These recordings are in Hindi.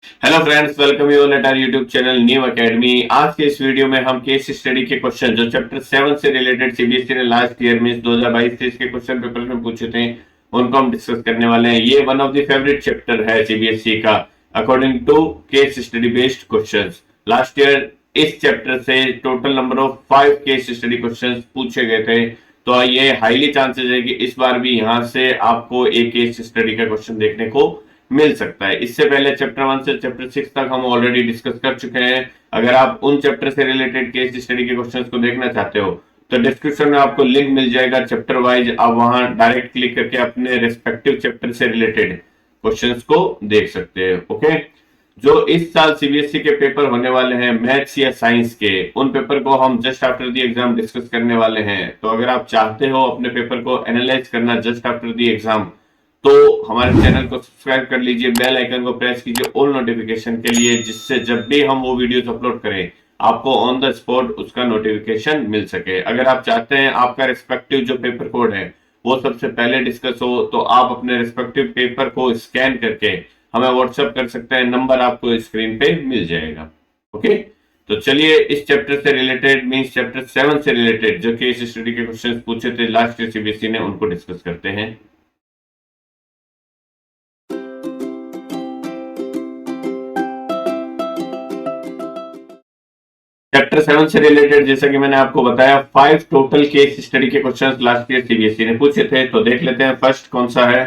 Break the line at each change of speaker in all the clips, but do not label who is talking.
Hello friends, welcome you all at our YouTube channel new academy. आज के इस वीडियो में हम केस स्टडी के क्वेश्चन जो चैप्टर 7 से रिलेटेड सीबीएसई ने लास्ट ईयर में 2022-23 के क्वेश्चन पेपर में पूछे थे, उनको हम डिस्कस करने वाले हैं। ये one of the favourite chapter है सीबीएसई का according to case study based questions. Last year इस चैप्टर से total number of 5 case study questions पूछे गए थे, तो ये हाईली चांसेस है कि इस बार भी यहाँ से आपको एक केस स्टडी का क्वेश्चन देखने को मिल सकता है। इससे पहले चैप्टर 1 से चैप्टर 6 तक हम ऑलरेडी डिस्कस कर चुके हैं। अगर आप उन चैप्टर से रिलेटेड केस स्टडी के क्वेश्चंस को देखना चाहते हो तो डिस्क्रिप्शन में आपको लिंक मिल जाएगा चैप्टर वाइज, आप वहां डायरेक्ट क्लिक करके अपने रेस्पेक्टिव चैप्टर से रिलेटेड क्वेश्चंस को देख सकते हैं। ओके, जो इस साल सीबीएसई के पेपर होने वाले हैं मैथ्स या साइंस के, उन पेपर को हम just after the exam discuss करने वाले हैं। तो अगर आप चाहते हो अपने पेपर को एनालाइज करना जस्ट आफ्टर दी एग्जाम, तो हमारे चैनल को सब्सक्राइब कर लीजिए, बेल आइकन को प्रेस कीजिए ऑल नोटिफिकेशन के लिए, जिससे जब भी हम वो वीडियोस अपलोड करें आपको ऑन द स्पॉट उसका नोटिफिकेशन मिल सके। अगर आप चाहते हैं आपका रिस्पेक्टिव जो पेपर कोड है वो सबसे पहले डिस्कस हो, तो आप अपने रिस्पेक्टिव पेपर को स्कैन करके हमें व्हाट्सएप कर सकते हैं, नंबर आपको स्क्रीन पे मिल जाएगा। ओके, तो चलिए इस चैप्टर से रिलेटेड मींस चैप्टर 7 से रिलेटेड जो केस स्टडी के क्वेश्चंस पूछे थे लास्ट ईयर सीबीएसई ने, उनको डिस्कस करते हैं। चैप्टर 7 से रिलेटेड जैसा कि मैंने आपको बताया 5 टोटल केस स्टडी के क्वेश्चंस लास्ट ईयर सीबीएसई ने पूछे थे। तो देख लेते हैं फर्स्ट कौन सा है।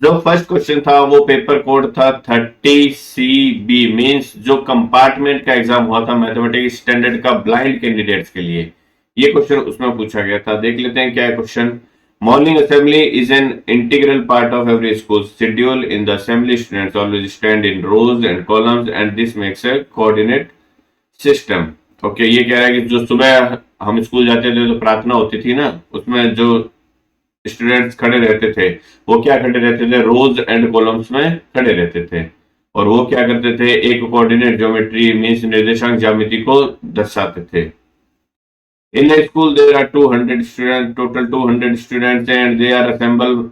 जो फर्स्ट क्वेश्चन था वो पेपर कोड था 30CB, मींस जो कंपार्टमेंट का एग्जाम हुआ था मैथमेटिक्स स्टैंडर्ड का ब्लाइंड कैंडिडेट्स के लिए, ये क्वेश्चन उसमें पूछा गया था। देख लेते हैं क्या है question. Morning assembly is an integral part of every school schedule. In the assembly students always stand in rows and columns and this makes a coordinate system. Okay, ये कह रहा है कि जो सुबह हम स्कूल जाते थे तो प्रार्थना होती थी ना, उसमें जो स्टूडेंट्स खड़े रहते थे वो क्या खड़े रहते थे, रोज एंड कॉलम्स में खड़े रहते थे, और वो क्या करते थे, एक कोऑर्डिनेट ज्योमेट्री मींस निर्देशांक ज्यामिति को दर्शाते थे। इन a school there are 200 students, total 200 students, and they are assembled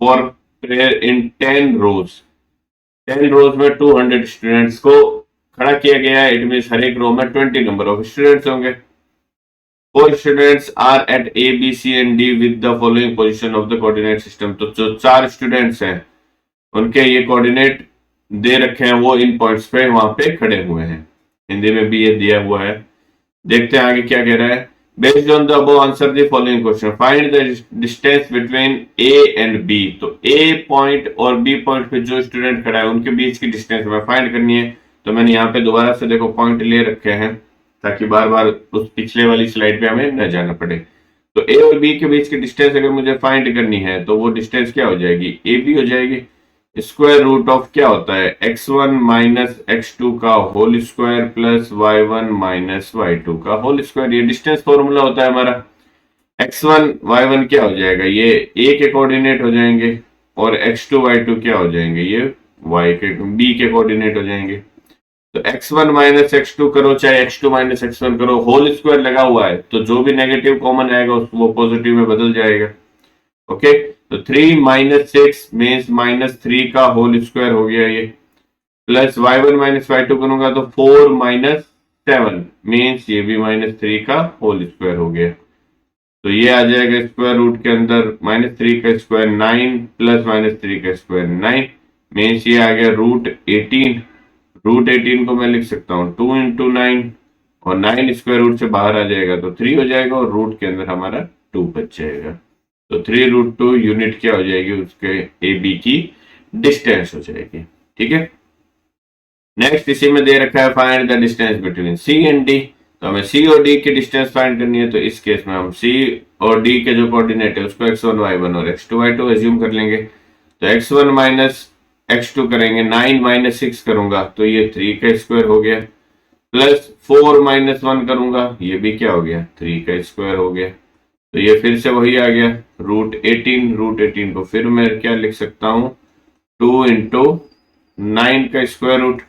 for prayer in 10 rows। 10 रोज में 200 स्टूडेंट्स को खड़ा किया गया है। इट मीन हर एक रो में 20 नंबर ऑफ स्टूडेंट्स होंगे। 4 students are at A B C and D with the following position of the coordinate system. तो जो 4 स्टूडेंट्स हैं उनके ये कोऑर्डिनेट दे रखे हैं, वो इन पॉइंट्स पे वहां पे खड़े हुए हैं। हिंदी में भी ये दिया हुआ है। देखते हैं आगे क्या कह रहा है। Based on the above answer the following question, find the distance between A and B. तो ए पॉइंट और बी पॉइंट पे जो स्टूडेंट खड़ा है उनके बीच की डिस्टेंस हमें फाइंड करनी है। तो मैंने यहाँ पे दोबारा से देखो पॉइंट ले रखे हैं ताकि बार बार उस पिछले वाली स्लाइड पे हमें न जाना पड़े। तो ए और बी के बीच की डिस्टेंस अगर मुझे फाइंड करनी है तो वो डिस्टेंस क्या हो जाएगी, ए बी हो जाएगी। स्क्वायर रूट ऑफ क्या होता है, x1 माइनस x2 का whole square plus y1 minus y2 का होल स्क्वायर। ये डिस्टेंस फॉर्मूला होता है हमारा। x1 y1 क्या हो जाएगा, ये a के कोऑर्डिनेट हो जाएंगे, और x2 y2 क्या हो जाएंगे, ये y के b के कोऑर्डिनेट हो जाएंगे। तो x1 माइनस x2 करो चाहे x2 माइनस x1 करो, होल स्क्वायर लगा हुआ है तो जो भी नेगेटिव कॉमन आएगा वो पॉजिटिव में बदल जाएगा। ओके, तो 3 माइनस 6 मीन्स माइनस 3 का होल स्क्वायर हो गया ये, प्लस y1 माइनस y2 करूंगा तो 4 माइनस 7 मीन्स ये भी माइनस 3 का होल स्क्वायर हो गया। तो ये आ जाएगा स्क्वायर रूट के अंदर माइनस 3 का स्क्वायर 9 प्लस माइनस 3 का स्क्वायर 9 मीन्स ये आ गया रूट 18। रूट 18 को मैं लिख सकता हूँ 2 इंटू 9, और 9 स्क्वायर रूट से बाहर आ जाएगा तो 3 हो जाएगा, और रूट के अंदर हमारा 2 बच जाएगा। तो 3 रूट 2 यूनिट क्या हो जाएगी, उसके ए बी की डिस्टेंस हो जाएगी। ठीक है, नेक्स्ट इसी में दे रखा है find the distance between C and D. तो हमें सी और डी की डिस्टेंस फाइंड करनी है। तो इस केस में हम सी और डी के जो कोऑर्डिनेट है उसको x1 y1 और x2 y2 एज्यूम कर लेंगे। तो x1 माइनस x2 करेंगे, 9 माइनस 6 करूंगा तो ये 3 का स्क्वायर हो गया, प्लस 4 माइनस 1 करूंगा ये भी क्या हो गया, 3 का स्क्वायर हो गया। तो ये फिर से वही आ गया रूट 18। रूट 18 को फिर मैं क्या लिख सकता हूँ, 2 इंटू 9 का स्क्वायर रूट,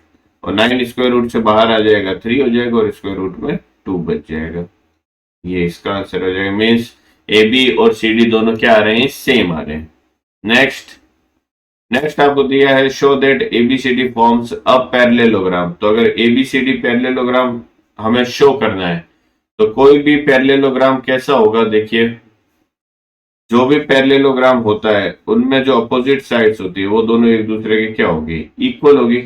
और 9 स्क्वायर रूट से बाहर आ जाएगा 3 हो जाएगा, और स्क्वायर रूट में 2 बच जाएगा। ये इसका आंसर हो जाएगा। मीन्स ए बी और सी डी दोनों क्या आ रहे हैं, सेम आ रहे हैं। नेक्स्ट नेक्स्ट आपको दिया है show that ABCD forms a parallelogram. तो अगर एबीसीडी पैरेललोग्राम हमें शो करना है तो कोई भी पैरेललोग्राम कैसा होगा, देखिए जो भी पैरेललोग्राम होता है उनमें जो अपोजिट साइड्स होती है वो दोनों एक दूसरे के क्या होगी, इक्वल होगी।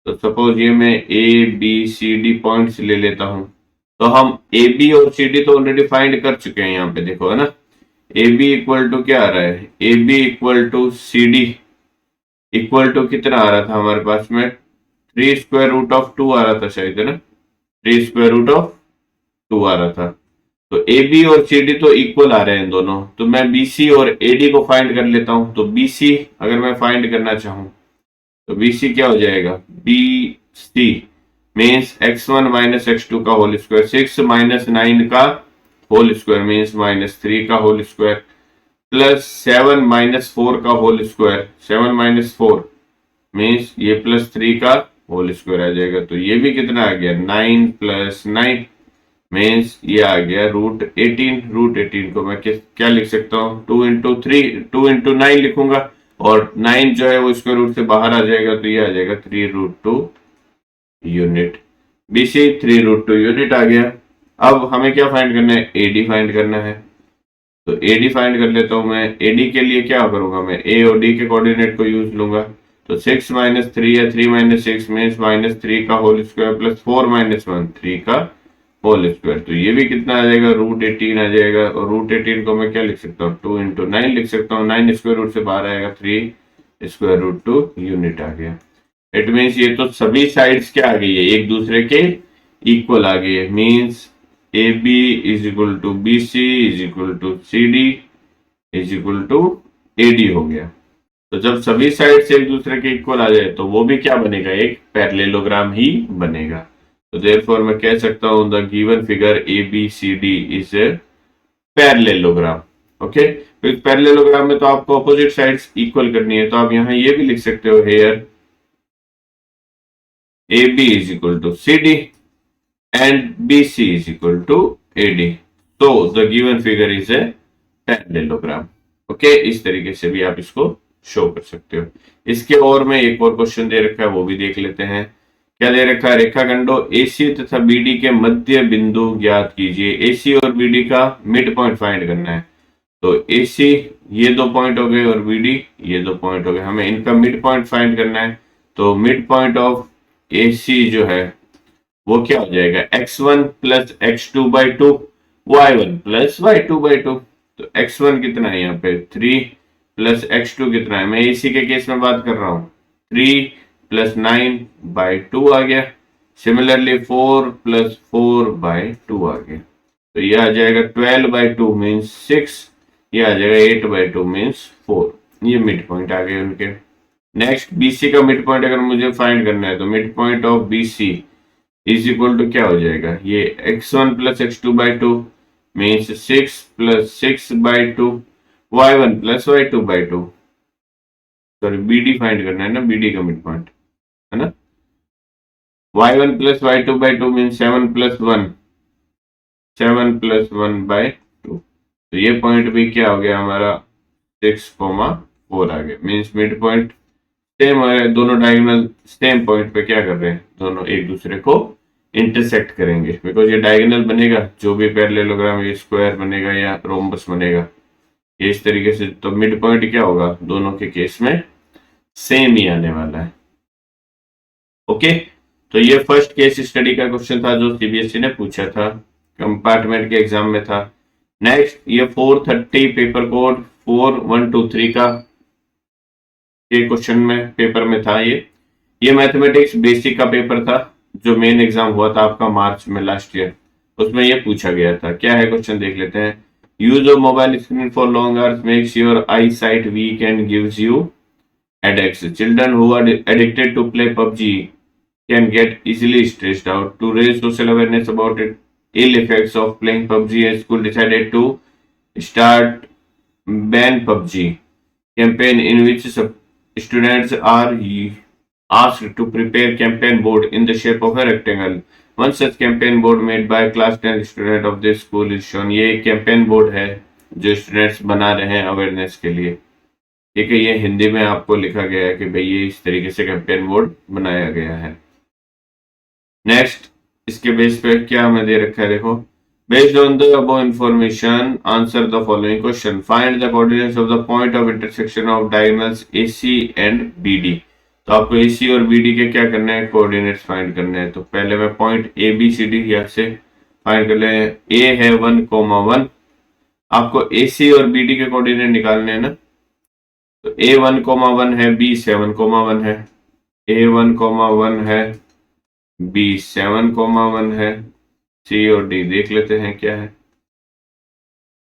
तो सपोज ये मैं A B C D points ले लेता हूं, तो हम ए बी और सी डी तो ऑलरेडी फाइंड कर चुके हैं, यहाँ पे देखो है ना, ए बी इक्वल टू क्या आ रहा है, A B equal to C D equal to कितना आ रहा था हमारे पास में, 3√2 आ रहा था शायद, है ना, 3√2 आ रहा था। तो ए बी और सी डी तो इक्वल आ रहे हैं दोनों, तो मैं बी सी और ए डी को फाइंड कर लेता हूं। तो बी सी अगर मैं फाइंड करना चाहूं तो बी सी क्या हो जाएगा, B C means x1 minus x2 का होल स्क्वायर, 6 माइनस 9 का होल स्क्वायर मीन्स -3 का होल स्क्वायर, प्लस 7 माइनस 4 का होल स्क्वायर, 7 माइनस 4 मीन्स ये +3 का होल स्क्वायर आ जाएगा। तो ये भी कितना आ गया, 9 + 9 मीन्स ये आ गया √18। √18 को मैं क्या लिख सकता हूँ, 2 × 9 लिखूंगा, और 9 जो है वो स्क्वायर रूट से बाहर आ जाएगा, तो ये आ जाएगा 3√2 यूनिट। BC 3√2 यूनिट आ गया। अब हमें क्या फाइंड करना है, AD फाइंड करना है। तो AD फाइंड कर लेता हूं मैं। AD के लिए क्या करूंगा मैं, A और D के कोऑर्डिनेट को यूज लूंगा। तो 6 - 3 या 3 - 6 मीन्स -3 का होल स्क्वायर प्लस 4 - 1 3 का होल स्क्वायर। तो ये भी कितना आ जाएगा, √18 आ जाएगा। और √18 को मैं क्या लिख सकता हूँ, 2 × 9 लिख सकता हूँ। 9 स्क्वायर रूट से बाहर आएगा, 3√2 यूनिट आ गया। इट मीन्स ये तो सभी साइड्स क्या आ गई है, एक दूसरे के इक्वल आ गई है। Means A B is equal to B C is equal to C D is equal to A D हो गया। तो जब सभी साइड्स एक दूसरे के इक्वल आ जाए तो वो भी क्या बनेगा, एक पैरेललोग्राम ही बनेगा। तो देयरफॉर मैं कह सकता हूं the given figure A B C D is a parallelogram. Okay, तो इस पैरेललोग्राम में तो आपको अपोजिट साइड्स इक्वल करनी है, तो आप यहां ये भी लिख सकते हो, hair AB is equal to CD and BC is equal to AD. So the given figure is a parallelogram. Okay, इस तरीके से भी आप इसको शो कर सकते हो। इसके और में एक और क्वेश्चन दे रखा है, वो भी देख लेते हैं। क्या दे रखा है, रेखाखंडों AC तथा BD के मध्य बिंदु ज्ञात कीजिए। AC और BD का मिड पॉइंट फाइंड करना है। तो AC ये 2 पॉइंट हो गए और BD ये 2 पॉइंट हो गए, हमें इनका मिड पॉइंट फाइंड करना है। तो मिड पॉइंट ऑफ AC जो है वो क्या हो जाएगा, x1 + x2/2 y1 + y2/2। तो x1 कितना है यहाँ पे, 3 + x2 कितना है, मैं AC के केस में बात कर रहा हूँ, 3 + 9/2 आ गया। सिमिलरली 4 + 4/2 आ गया। तो ये आ जाएगा 12/2 मीन्स 6, ये आ जाएगा 8/2 मीन्स 4। ये मिड पॉइंट आ गए उनके। नेक्स्ट BC का मिड पॉइंट अगर मुझे फाइंड करना है तो mid point of BC is equal to क्या हो जाएगा, ये x1 + x2/2 means 6 + 6/2 y1 + y2/2। Sorry, BD find करना है ना, BD का मिड पॉइंट है ना, y1 + y2/2 मीन्स 7 + 1 7 + 1/2। तो ये पॉइंट भी क्या हो गया हमारा, 6,4 आ गया। मीन्स मिड पॉइंट सेम है, दोनों डायगोनल सेम पॉइंट पे क्या कर रहे हैं, दोनों एक दूसरे को इंटरसेक्ट करेंगे। बिकॉज ये डायगोनल बनेगा, जो भी पैरेललोग्राम, ये स्क्वायर बनेगा या रोम्बस बनेगा, ये इस तरीके से। तो मिड पॉइंट क्या होगा, दोनों के केस में सेम ही आने वाला है। ओके, तो ये फर्स्ट केस स्टडी का क्वेश्चन था जो CBSE ने पूछा था, कंपार्टमेंट के एग्जाम में था। नेक्स्ट ये 430 पेपर कोड 4123 का ये क्वेश्चन में पेपर में था। ये मैथमेटिक्स बेसिक का पेपर था जो मेन एग्जाम हुआ था आपका मार्च में लास्ट ईयर, उसमें ये पूछा गया था। क्या है क्वेश्चन देख लेते हैं। Use of mobile screen for long hours makes your eye sight weak and gives you headaches. Children who are addicted to play PUBG can get easily stressed out. To raise social awareness about it, ill effects of playing PUBG, a school decided to start ban PUBG campaign in which students are asked to prepare campaign board in the shape of a rectangle. One such campaign board made by class 10 student of this school is shown. ये एक campaign board है जो students बना रहे हैं awareness के लिए। ठीक है, ये हिंदी में आपको लिखा गया है कि भाई ये इस तरीके से कैंपेन बोर्ड बनाया गया है। नेक्स्ट, इसके बेस पे क्या हमें दे रखा है, देखो, based on the above information answer the following question, find the coordinates of the point of intersection of diagonals AC and BD। तो आपको AC और BD के क्या करना है, कोऑर्डिनेट्स फाइंड करने हैं। तो पहले मैं पॉइंट ABCD यहाँ से फाइंड कर ले। A है 1,1, आपको AC और BD के कोऑर्डिनेट निकालने हैं ना। तो A 1,1 है, B 7,1 है, A 1,1 है, B 7,1 है, C और D देख लेते हैं क्या है।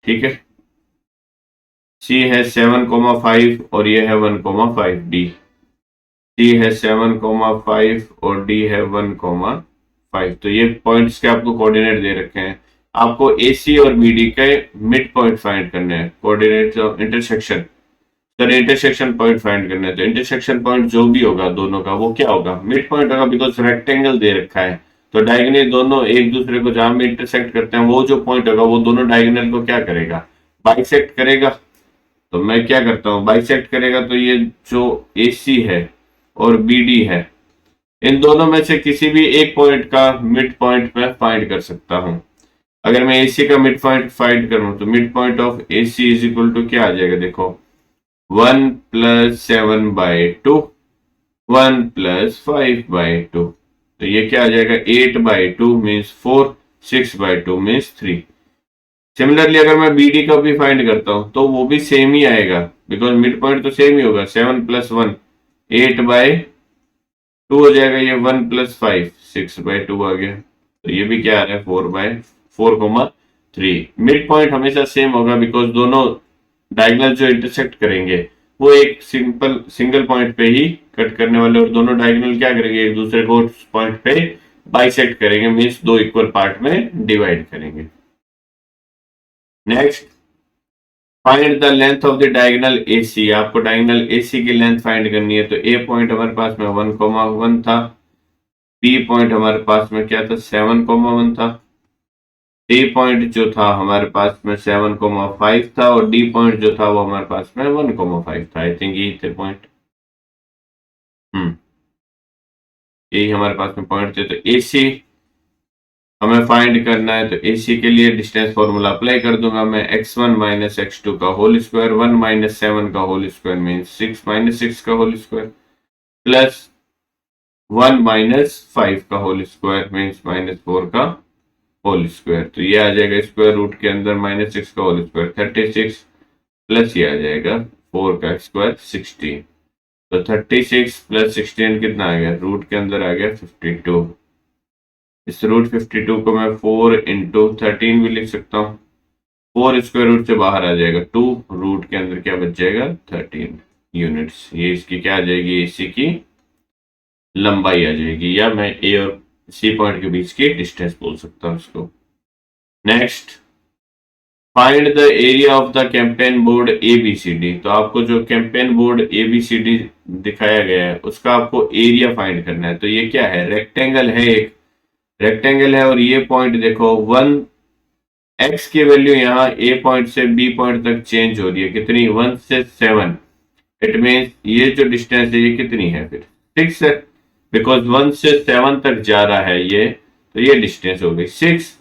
ठीक है, C है 7,5 और ये है 1,5, D। C है 7,5 और D है 1,5। तो ये पॉइंट्स के आपको कोऑर्डिनेट दे रखे हैं। आपको AC और BD के मिड पॉइंट फाइंड करने हैं, coordinates of intersection, sir intersection point find करना है। तो इंटरसेक्शन पॉइंट जो भी होगा दोनों का, वो क्या होगा, मिड पॉइंट होगा, बिकॉज रेक्टेंगल दे रखा है। तो डायगोनल दोनों एक दूसरे को जहां भी इंटरसेक्ट करते हैं, वो जो पॉइंट होगा वो दोनों डायगोनल को क्या करेगा, बाइसेक्ट करेगा। तो मैं क्या करता हूँ, बाइसेक्ट करेगा। तो ये जो AC है और BD है, इन दोनों में से किसी भी एक पॉइंट का मिड पॉइंट मैं फाइंड कर सकता हूं। अगर मैं AC का मिड पॉइंट फाइंड करूं तो mid point of AC is equal to क्या आ जाएगा, देखो, 1 + 7/2, 1 + 5/2। तो ये क्या आ जाएगा, 8/2 मीन्स 4, 6/2 मीन्स 3। सिमिलरली अगर मैं BD का भी फाइंड करता हूं तो वो भी सेम ही आएगा, बिकॉज मिड पॉइंट तो सेम ही होगा। 7 + 1 8/2 हो जाएगा, ये 1 + 5 6/2 आ गया। तो ये भी क्या आ रहा है, 4/4,3। मिड पॉइंट हमेशा सेम होगा, बिकॉज दोनों डायगोनल जो इंटरसेक्ट करेंगे वो एक सिंगल पॉइंट पे ही कट करने वाले, और दोनों डायगोनल क्या करेंगे, एक दूसरे को उस पॉइंट पे बाइसेक्ट करेंगे, मीन्स दो इक्वल पार्ट में डिवाइड करेंगे। Next, find the length of the diagonal AC। आपको डायगोनल AC की लेंथ फाइंड करनी है। तो A पॉइंट हमारे पास में 1,1 था, B पॉइंट हमारे पास में क्या था, 7,1 था, D पॉइंट जो था हमारे पास में 7,5 था, और D पॉइंट जो था वो हमारे पास में 1,5 था। आई थिंक यही थे पॉइंट, यही हमारे पास में पॉइंट थे। तो AC हमें फाइंड करना है। तो AC के लिए डिस्टेंस फॉर्मूला अप्लाई कर दूंगा मैं, x1 - x2 का होल स्क्वायर, 1 - 7 का होल स्क्वायर मीन्स 6 - 6 का होल स्क्वायर, प्लस 1 - 5 का होल स्क्वायर मीन्स -4 का होल स्क्वायर। तो ये आ जाएगा स्क्वायर रूट के अंदर -6 का होल स्क्वायर 36, प्लस ये आ जाएगा 4 का स्क्वायर 16। तो 36 + 16 कितना आ गया, रूट के अंदर आ गया 52। इस रूट 52 को मैं 4 × 13 भी लिख सकता हूँ। 4 स्क्वायर रूट से बाहर आ जाएगा 2, रूट के अंदर क्या बच जाएगा, 13 यूनिट्स। ये इसकी क्या आ जाएगी, AC की लंबाई आ जाएगी, या मैं A और C पॉइंट के बीच की डिस्टेंस बोल सकता हूँ इसको। Next, find the area of the campaign board ABCD। तो आपको जो कैंपेन बोर्ड ABCD दिखाया गया है उसका आपको एरिया फाइंड करना है। तो ये क्या है, रेक्टेंगल है, एक रेक्टेंगल है, और ये पॉइंट देखो 1, x की वैल्यू यहाँ A पॉइंट से B पॉइंट तक चेंज हो रही है, कितनी, 1 से 7। इट मीन्स ये जो डिस्टेंस है ये कितनी है, फिर 6 है, बिकॉज 1 से 7 तक जा रहा है ये, तो ये डिस्टेंस हो गई 6।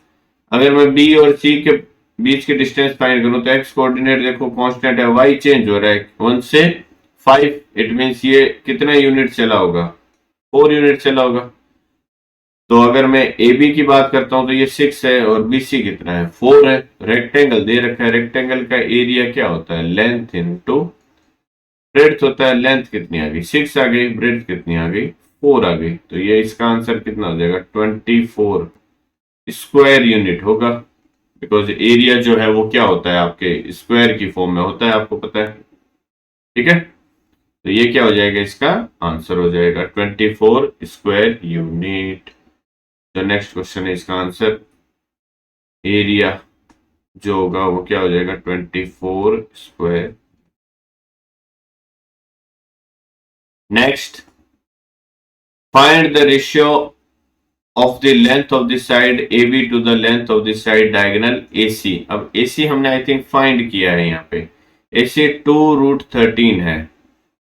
अगर मैं B और C के बीच की डिस्टेंस फाइंड करूं तो x कोऑर्डिनेट देखो कांस्टेंट है, y चेंज हो रहा है 1 से 5। इट मीन्स ये कितना यूनिट चला होगा, 4 यूनिट चला होगा। तो अगर मैं AB की बात करता हूं तो ये 6 है, और BC कितना है, 4 है। रेक्टेंगल दे रखा है, रेक्टेंगल का एरिया क्या होता है, लेंथ इनटू ब्रेड्थ होता है। लेंथ कितनी आ गई, 6 आ गई, ब्रेड्थ कितनी आ गई, 4 आ गई। तो ये इसका आंसर कितना हो जाएगा, 24 स्क्वायर यूनिट होगा, बिकॉज एरिया जो है वो क्या होता है, आपके स्क्वायर की फॉर्म में होता है, आपको पता है। ठीक है, तो ये क्या हो जाएगा, इसका आंसर हो जाएगा 24 स्क्वायर यूनिट। जो नेक्स्ट क्वेश्चन है इसका आंसर एरिया जो होगा वो क्या हो जाएगा, 24 square. Next, find the ratio of the length of the side AB to the length of the side diagonal AC। अब AC हमने आई थिंक फाइंड किया है यहाँ पे, AC 2√13 है,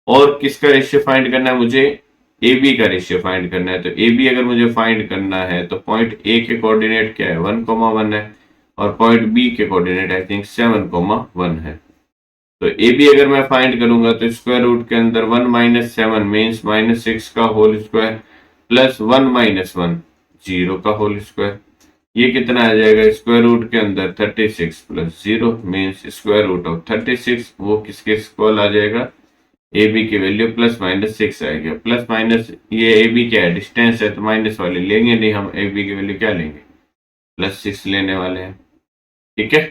और किसका रेशियो फाइंड करना है मुझे? AB का रेशियो फाइंड करना है। तो AB अगर मुझे फाइंड करना है तो पॉइंट A के कोऑर्डिनेट क्या है? 1,1 है, और पॉइंट B के कोऑर्डिनेट आई थिंक 7,1 है। तो AB अगर मैं फाइंड करूंगा तो स्क्वायर रूट के अंदर 1 माइनस 7 मीन्स -6 का होल स्क्वायर प्लस 1 माइनस 1 0 का होल स्क्वायर, ये कितना आ जाएगा? स्क्वायर रूट के अंदर 36 plus 0 means square root of 36, वो किसके इक्वल आ जाएगा? AB की वैल्यू प्लस माइनस 6 आएगा। प्लस माइनस, ये AB क्या है? डिस्टेंस है, तो माइनस वाले लेंगे नहीं हम, AB की वैल्यू क्या लेंगे? +6 लेने वाले हैं। ठीक है,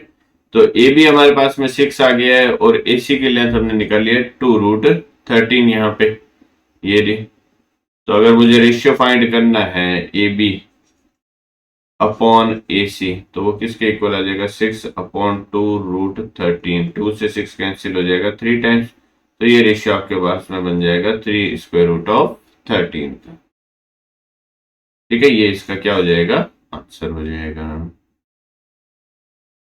तो AB हमारे पास में 6 आ गया है, और AC की लेंथ हमने निकाली है 2√13 यहाँ पे, ये ली। तो अगर मुझे रेशियो फाइंड करना है AB अपॉन AC, तो वो किसके इक्वल आ जाएगा? 6 अपॉन 2√13, 2 से 6 कैंसिल हो जाएगा 3 टाइम्स, तो ये रेशियो आपके पास में बन जाएगा 3 स्क्वायर रूट ऑफ 13 का। ठीक है, ये इसका क्या हो जाएगा? आंसर हो जाएगा।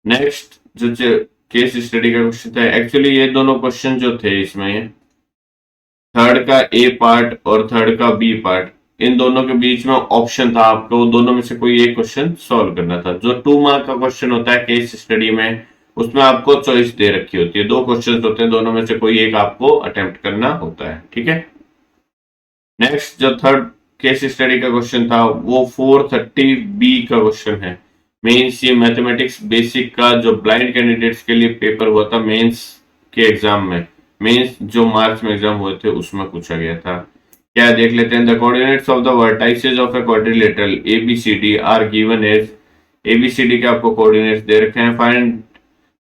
नेक्स्ट जो केस स्टडी का क्वेश्चन था, एक्चुअली ये दोनों क्वेश्चन जो थे इसमें, थर्ड का ए पार्ट और थर्ड का बी पार्ट, इन दोनों के बीच में ऑप्शन था, आपको दोनों में से कोई एक क्वेश्चन सॉल्व करना था। जो 2 मार्क का क्वेश्चन होता है केस स्टडी में, उसमें आपको चॉइस दे रखी होती है, 2 क्वेश्चन होते हैं, दोनों में से कोई एक आपको अटेम्प्ट करना होता है। ठीक है, नेक्स्ट जो थर्ड केस स्टडी का क्वेश्चन था वो 430 बी का क्वेश्चन है। मेंस ये मैथमेटिक्स बेसिक का जो ब्लाइंड कैंडिडेट्स के लिए पेपर हुआ था मेंस के एग्जाम में, मेंस जो मार्च में एग्जाम हुए थे उसमें पूछा गया था। क्या देख लेते हैं। The coordinates of the vertices of a quadrilateral ABCD are given as, ABCD के आपको कोऑर्डिनेट्स दे रखे हैं। Find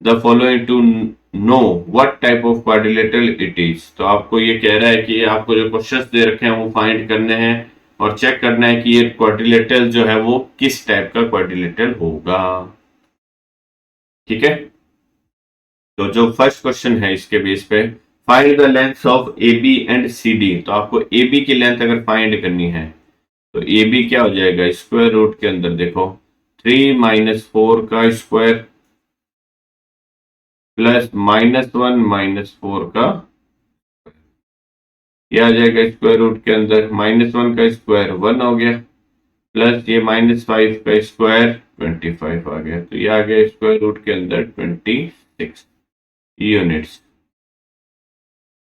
the following to know what type of quadrilateral it is. तो आपको ये कह रहा है कि आपको जो क्वेश्चंस दे रखे हैं वो फाइंड करने हैं और चेक करना है कि ये क्वाड्रिलेटरल जो है वो किस टाइप का क्वाड्रिलेटरल होगा। ठीक है, तो जो फर्स्ट क्वेश्चन है इसके बेस पे, find the length of AB and CD। तो आपको AB की लेंथ अगर फाइंड करनी है तो AB क्या हो जाएगा? स्क्वायर रूट के अंदर देखो 3 माइनस 4 का स्क्वायर प्लस -1 -4 का, ये आ जाएगा स्क्वायर रूट के अंदर, -1 का स्क्वायर 1 हो गया, प्लस ये -5 का स्क्वायर 25 आ गया, तो ये आ गया स्क्वायर रूट के अंदर 26 यूनिट्स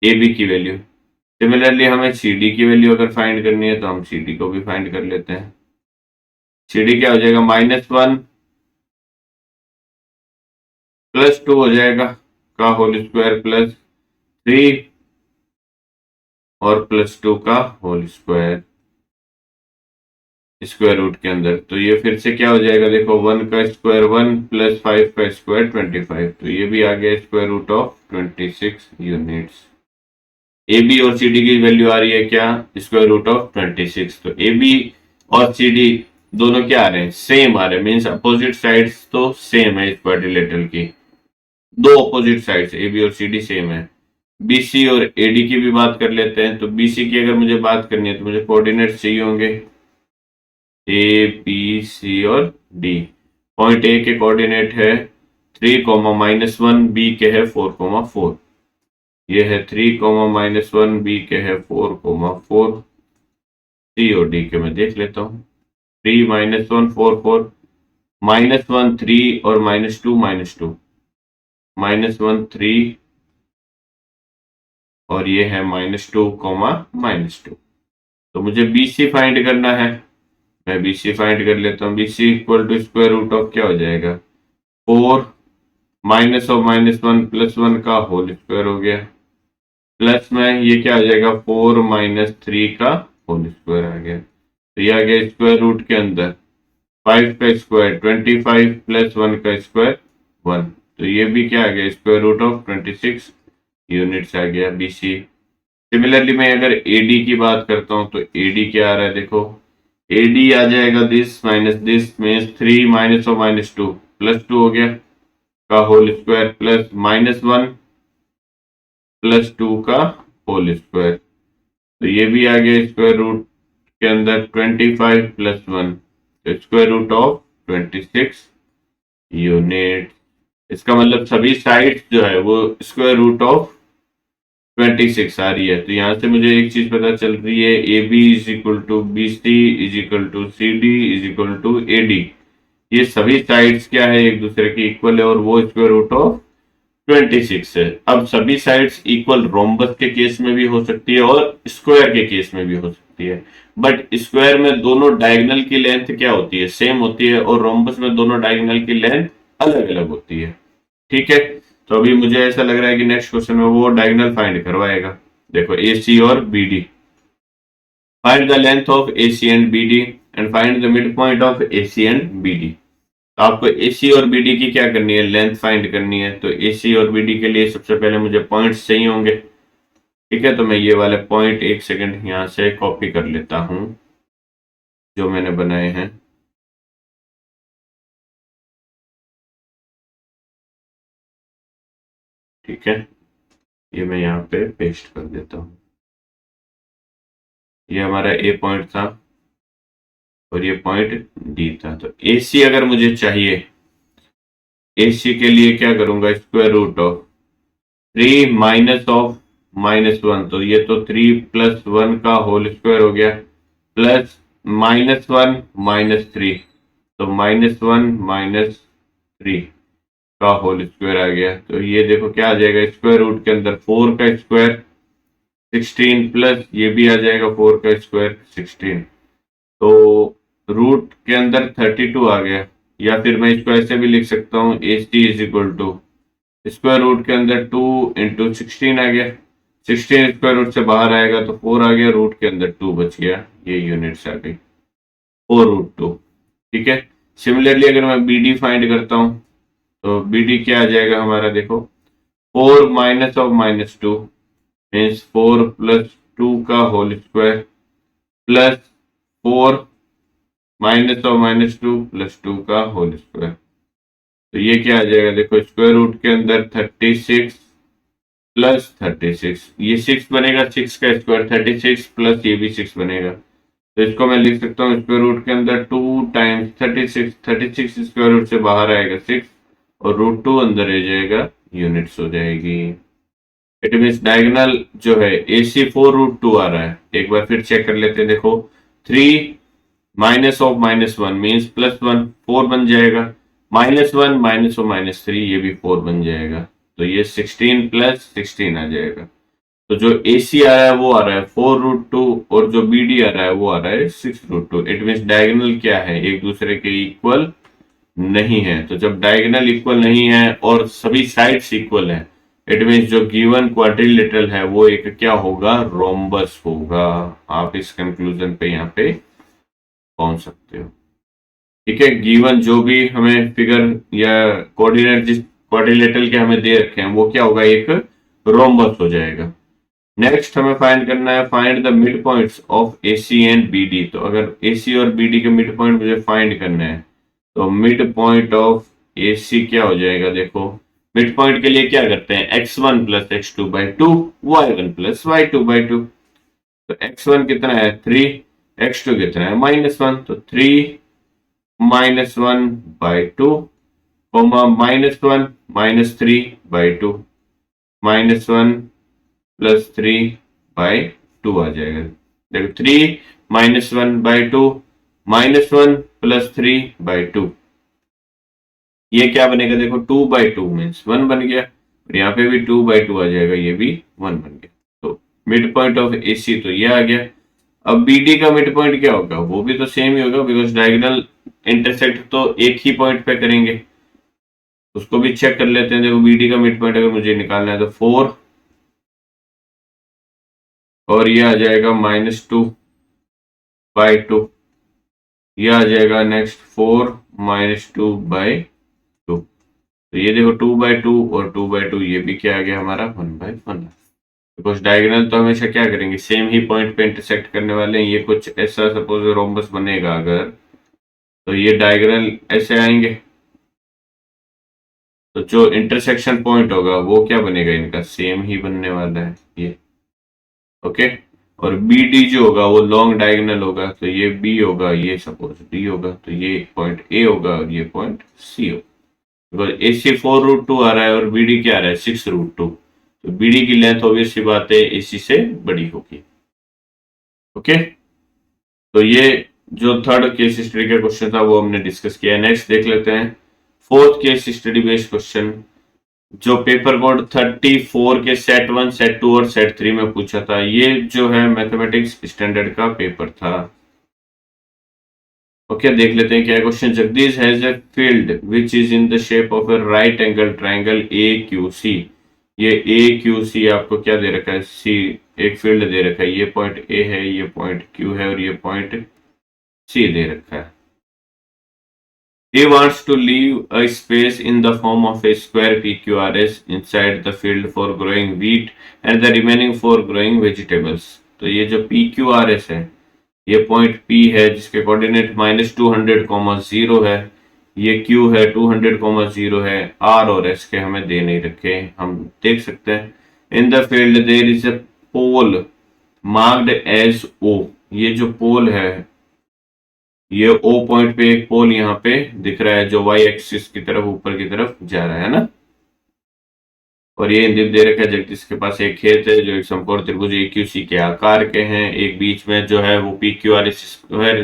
AB की वैल्यू। सिमिलरली हमें CD की वैल्यू अगर फाइंड करनी है तो हम CD को भी फाइंड कर लेते हैं। CD क्या हो जाएगा? -1 प्लस 2 हो जाएगा का होल स्क्वायर प्लस 3 और +2 का होल स्क्वायर स्क्वायर रूट के अंदर, तो ये फिर से क्या हो जाएगा? देखो 1 का स्क्वायर 1 प्लस 5 का स्क्वायर 25, तो ये भी आ गया square root of 26 units. AB और CD की वैल्यू आ रही है क्या? Square root of 26। तो AB और CD दोनों क्या आ रहे हैं? सेम आ रहे हैं, मीन्स अपोजिट साइड्स तो सेम है इस क्वाड्रिलेटरल की, दो अपोजिट साइड्स AB और CD सेम है। BC और AD की भी बात कर लेते हैं। तो BC की अगर मुझे बात करनी है तो मुझे कोऑर्डिनेट्स चाहिए होंगे A, B, C और D। पॉइंट A के कोऑर्डिनेट है 3, -1, B के है 4, ये है 3, -1, B के है 4, C और D के मैं देख लेता हूँ। 3 -1 4 4, -1 3 और -2 -2, -1 3 और ये है -2, -2। तो मुझे BC फाइंड करना है, मैं BC फाइंड कर लेता हूँ। BC equal to square root of क्या हो जाएगा? 4 माइनस ऑफ -1 +1 का होल स्क्वायर हो गया, प्लस में ये क्या हो जाएगा? 4 -3 का होल स्क्वायर आ गया, तो ये आ गया स्क्वायर रूट के अंदर 5 का स्क्वायर 25 प्लस 1 का स्क्वायर 1, तो ये भी क्या आ गया? स्क्वायर रूट ऑफ 26 यूनिट्स आ गया BC। सिमिलरली मैं अगर AD की बात करता हूँ तो AD क्या आ रहा है? देखो AD आ जाएगा this minus this means 3 minus और -2 +2 हो गया का होल स्क्वायर प्लस -1 +2 का होल स्क्वायर, तो ये भी आ गया स्क्वायर रूट के अंदर 25 + 1, तो स्क्वायर रूट ऑफ 26 यूनिट। इसका मतलब सभी साइड्स जो है वो स्क्वायर रूट ऑफ 26 आ रही है। तो यहाँ से मुझे एक चीज पता चल रही है, A B is equal to B C is equal to C D is equal to A D. ये सभी साइड्स क्या है, एक दूसरे के इक्वल है और वो स्क्वायर रूट ऑफ 26 है। अब सभी साइड्स इक्वल रोम्बस के केस में भी हो सकती है और स्क्वायर के केस में भी हो सकती है। बट स्क्वायर में दोनों डायगोनल की लेंथ क्या होती है, सेम होती है, और रोम्बस में दोनों डायगोनल की लेंथ अलग अलग होती है। ठीक है, तो अभी मुझे ऐसा लग रहा है कि नेक्स्ट क्वेश्चन में वो डायगोनल फाइंड करवाएगा। देखो ए सी और B D, find the length of A C and B D and find the mid point of A C and B D. तो आपको ए सी और बी डी की क्या करनी है, लेंथ फाइंड करनी है। तो ए सी और बी डी के लिए सबसे पहले मुझे पॉइंट्स चाहिए होंगे। ठीक है, तो मैं ये वाले पॉइंट एक सेकंड यहाँ से कॉपी कर लेता हूं जो मैंने बनाए हैं। ठीक है, ये मैं यहाँ पे पेस्ट कर देता हूँ। ये हमारा ए पॉइंट था और ये पॉइंट डी था। तो ए सी अगर मुझे चाहिए, ए सी के लिए क्या करूंगा, square root of 3 minus of -1, तो ये तो 3 + 1 का होल स्क्वायर हो गया, प्लस -1 -3, तो -1 -3 का होल स्क्वायर आ गया। तो ये देखो क्या आ जाएगा, स्क्वायर रूट के अंदर 4 का स्क्वायर 16 प्लस ये भी आ जाएगा 4 का स्क्वायर 16, तो रूट के अंदर 32 आ गया। या फिर मैं इसको ऐसे भी लिख सकता हूँ, A C is equal to square root के अंदर 2 × 16 आ गया, 16 स्क्वायर रूट से बाहर आएगा तो 4 आ गया, रूट के अंदर 2 बच गया, ये यूनिट्स आ गई 4√2। ठीक है, सिमिलरली अगर मैं बी डी फाइंड करता हूँ तो बी डी क्या आ जाएगा हमारा, देखो 4 माइनस ऑफ -2 मीन्स 4 + 2 का whole square plus 4 minus of -2 + 2 का होल स्क्वायर। तो ये क्या आ जाएगा, देखो स्क्वायर रूट के अंदर 36 + 36, ये 6 बनेगा, 6 का स्क्वायर 36 प्लस ये भी 6 बनेगा। तो इसको मैं लिख सकता हूँ स्क्वायर रूट के अंदर 2 × 36, 36 स्क्वायर रूट से बाहर आएगा 6 और √2 अंदर आ जाएगा, यूनिट्स हो जाएगी। इट मीन्स डायगोनल जो है AC 4√2 आ रहा है। एक बार फिर चेक कर लेते हैं, देखो 3 माइनस ऑफ -1 मीन्स +1, 4 बन जाएगा, -1 माइनस ऑफ -3 ये भी 4 बन जाएगा, तो ये 16 + 16 आ जाएगा। तो जो AC आ रहा है वो आ रहा है 4√2 और जो BD आ रहा है वो आ रहा है 6√2। इट मीन्स डायगोनल क्या है, एक दूसरे के इक्वल नहीं है। तो जब डायगोनल इक्वल नहीं है और सभी साइड्स इक्वल है, इट मीन्स जो गिवन क्वाड्रिलेटरल है वो एक क्या होगा, रोम्बस होगा। आप इस कंक्लूजन पे यहाँ पे पहुंच सकते हो। ठीक है, गिवन जो भी हमें फिगर या कोऑर्डिनेट जिस क्वाड्रिलेटरल के हमें दे रखे हैं वो क्या होगा, एक रोम्बस हो जाएगा। नेक्स्ट हमें फाइंड करना है, find the mid points of AC and BD। तो अगर AC और BD के मिड पॉइंट मुझे फाइंड करना है तो मिड पॉइंट ऑफ AC क्या हो जाएगा, देखो मिड पॉइंट के लिए क्या करते हैं, x1 + x2/2 y1 + y2/2। तो x1 कितना है 3, x2 कितना है -1, तो 3 -1/2 -1 -3/2 -1 + 3/2 आ जाएगा। देखो 3 -1/2 -1 + 3/2, ये क्या बनेगा, देखो 2/2 मीन्स 1 बन गया, और यहाँ पे भी 2/2 आ जाएगा, ये भी 1 बन गया। तो मिड पॉइंट ऑफ AC तो ये आ गया। अब BD का मिड पॉइंट क्या होगा, वो भी तो सेम ही होगा, बिकॉज डायगोनल इंटरसेक्ट तो एक ही पॉइंट पे करेंगे। उसको भी चेक कर लेते हैं। देखो BD का मिड पॉइंट अगर मुझे निकालना है तो 4 और ये आ जाएगा -2/2, ये आ जाएगा नेक्स्ट 4 -2/2। तो ये देखो 2/2 और 2/2 ये भी क्या आ गया हमारा 1/1। बिकॉज डायगोनल तो हमेशा क्या करेंगे, सेम ही पॉइंट पे इंटरसेक्ट करने वाले हैं। ये कुछ ऐसा सपोज रोम्बस बनेगा अगर, तो ये डायगोनल ऐसे आएंगे, तो जो इंटरसेक्शन पॉइंट होगा वो क्या बनेगा, इनका सेम ही बनने वाला है ये। ओके, और BD जो होगा वो लॉन्ग डायगोनल होगा, तो ये B होगा, ये सपोज D होगा, तो ये पॉइंट A होगा और ये पॉइंट C होगा। बिकॉज AC 4√2 आ रहा है और BD क्या आ रहा है 6√2, तो BD की लेंथ ऑब्वियस सी बात है AC से बड़ी होगी। ओके, तो ये जो थर्ड केस स्टडी का क्वेश्चन था वो हमने डिस्कस किया। नेक्स्ट देख लेते हैं fourth case study based question, जो पेपर कोड 34 के सेट 1, सेट 2 और सेट 3 में पूछा था। ये जो है मैथमेटिक्स स्टैंडर्ड का पेपर था। ओके, देख लेते हैं क्या question. Jagdish has a field which is in the shape of A right angle triangle AQC। ये AQC आपको क्या दे रखा है, सी एक फील्ड दे रखा है। ये पॉइंट A है, ये पॉइंट Q है और ये पॉइंट C दे रखा है। He wants to leave a space in the form of a square PQRS inside the field for growing wheat and the remaining for growing vegetables। तो ये जो PQRS है, ये पॉइंट P है जिसके कोऑर्डिनेट -200, 0 है। ये Q है 200, 0 है। R और S के हमें दे नहीं रखे, हम देख सकते हैं। In the field there is a pole marked as O। ये जो पोल है, ये O पॉइंट पे एक पोल यहाँ पे दिख रहा है जो Y एक्सिस की तरफ ऊपर की तरफ जा रहा है ना। और ये इंदिप दे रखा है जगदीश के पास एक खेत है जो एक समकोण त्रिभुज AQC के आकार के हैं। एक बीच में जो है वो PQRS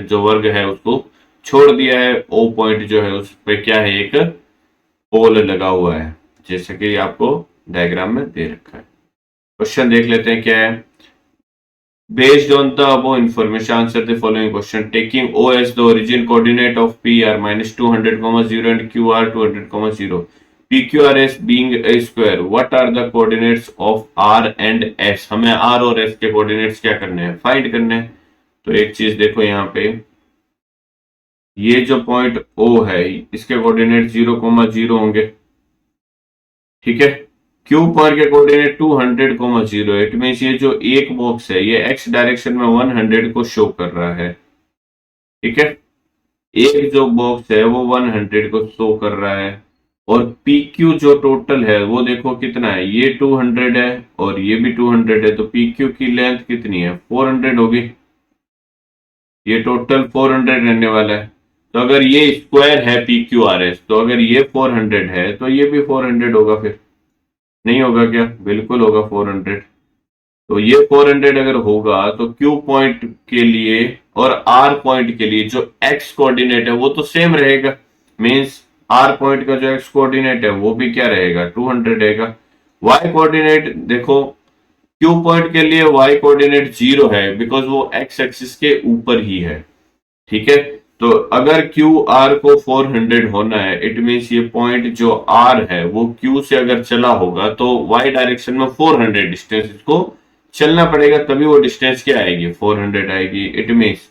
जो वर्ग है उसको छोड़ दिया है। O पॉइंट जो है उस पे क्या है, एक पोल लगा हुआ है, जैसे कि आपको डायग्राम में दे रखा है। क्वेश्चन देख लेते हैं क्या है। Based on the above information, answer the following question. Taking O as the origin coordinate of P are -200, 0 and Q are 200, 0. PQRS being a square, what are the coordinates of R and S? हमें R और S के कोऑर्डिनेट्स क्या करने हैं, फाइंड करने हैं। तो एक चीज देखो यहाँ पे, ये जो पॉइंट O है इसके कोऑर्डिनेट 0, 0 होंगे, ठीक है। Q पॉइंट के कोऑर्डिनेट 200, 0। इट मींस ये जो एक बॉक्स है ये x डायरेक्शन में 100 को शो कर रहा है, ठीक है। एक जो बॉक्स है वो 100 को शो कर रहा है। और PQ जो टोटल है वो देखो कितना है, ये 200 है और ये भी 200 है, तो PQ की लेंथ कितनी है, 400 होगी। ये टोटल 400 रहने वाला है। तो अगर ये स्क्वायर है PQRS, तो अगर ये 400 है तो ये भी 400 होगा। फिर नहीं होगा क्या, बिल्कुल होगा 400। तो ये 400 अगर होगा तो Q पॉइंट के लिए और R पॉइंट के लिए जो x कोऑर्डिनेट है वो तो सेम रहेगा। मींस R पॉइंट का जो x कोऑर्डिनेट है वो भी क्या रहेगा, 200 रहेगा। y कोऑर्डिनेट देखो, Q पॉइंट के लिए y कोऑर्डिनेट 0 है बिकॉज वो x एक्सिस के ऊपर ही है, ठीक है। तो अगर क्यू आर को 400 होना है, इट मींस ये पॉइंट जो आर है वो क्यू से अगर चला होगा तो वाई डायरेक्शन में 400 डिस्टेंस इसको चलना पड़ेगा, तभी वो डिस्टेंस क्या आएगी, 400 आएगी। इट मींस